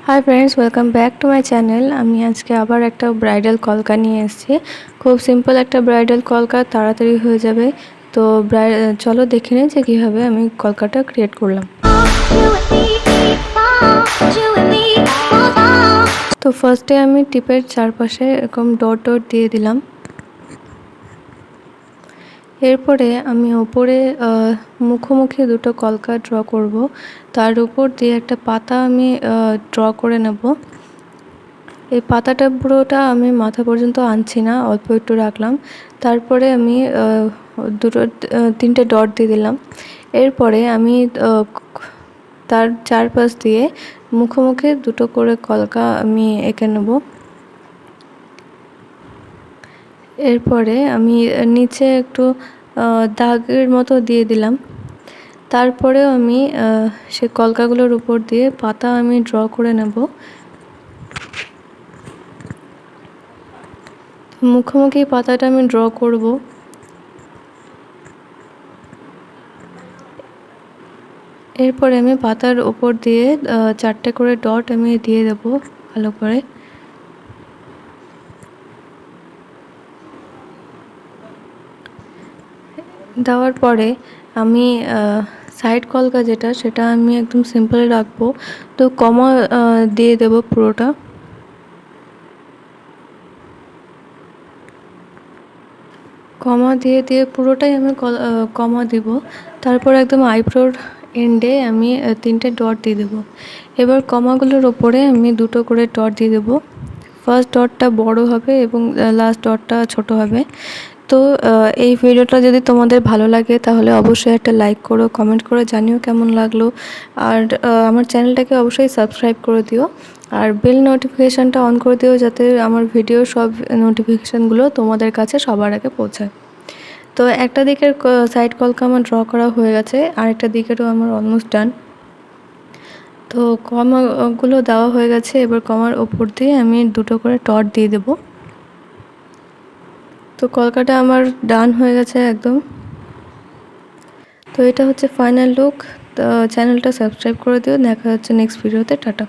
Hi friends, welcome back to my channel. আমি আজকে আবার একটা ব্রাইডাল কলকা নিয়ে এসেছি। খুব সিম্পল একটা ব্রাইডাল কলকা, তাড়াতাড়ি হয়ে যাবে। তো চলো দেখে নিই যে কীভাবে আমি কলকাটা ক্রিয়েট করলাম। তো ফার্স্টে আমি টিপের চারপাশে এরকম ডট ডট দিয়ে দিলাম। এরপরে আমি ওপরে মুখোমুখি দুটো কলকা ড্র করব। তার উপর দিয়ে একটা পাতা আমি ড্র করে নেব। এই পাতাটা পুরোটা আমি মাথা পর্যন্ত আনছি না, অল্প একটু রাখলাম। তারপরে আমি তিনটে ডট দিয়ে দিলাম। এরপরে আমি তার চারপাশ দিয়ে মুখোমুখি দুটো করে কলকা আমি এঁকে নেব। এরপরে আমি নিচে একটু দাগের মতো দিয়ে দিলাম। তারপরেও আমি সে কলকাগুলোর উপর দিয়ে পাতা আমি ড্র করে নেব। মুখোমুখি পাতাটা আমি ড্র করব। এরপরে আমি পাতার উপর দিয়ে চারটে করে ডট আমি দিয়ে দেব ভালো করে। দেওয়ার পরে আমি সাইড কলকা সেটা আমি একদম সিম্পল রাখবো। তো কমা দিয়ে দেব পুরোটা। কমা দিয়ে দিয়ে পুরোটাই আমি কমা দেব। তারপর একদম আইব্রোর এন্ডে আমি তিনটে ডট দিয়ে দেবো। এবার কমাগুলোর ওপরে আমি দুটো করে ডট দিয়ে দেবো। ফার্স্ট ডটটা বড় হবে এবং লাস্ট ডটটা ছোট হবে। তো এই ভিডিওটা যদি তোমাদের ভালো লাগে তাহলে অবশ্যই একটা লাইক করো, কমেন্ট করে জানিও কেমন লাগলো। আর আমার চ্যানেলটাকে অবশ্যই সাবস্ক্রাইব করে দিও। আর বেল নোটিফিকেশানটা অন করে দিও, যাতে আমার ভিডিও সব নোটিফিকেশানগুলো তোমাদের কাছে সবার আগে পৌঁছায়। তো একটা দিকের সাইড কলকা আমার ড্র করা হয়ে গেছে, আরেকটা দিকেরও আমার অলমোস্ট ডান। তো কমাগুলো দেওয়া হয়ে গেছে। এবার কমার ওপর দিয়ে আমি দুটো করে ডট দিয়ে দেব। তো কলকাটা আমার ডান হয়ে গেছে একদম। তো এটা হচ্ছে ফাইনাল লুক। তো চ্যানেলটা সাবস্ক্রাইব করে দিও। দেখা হচ্ছে নেক্সট ভিডিওতে। টাটা।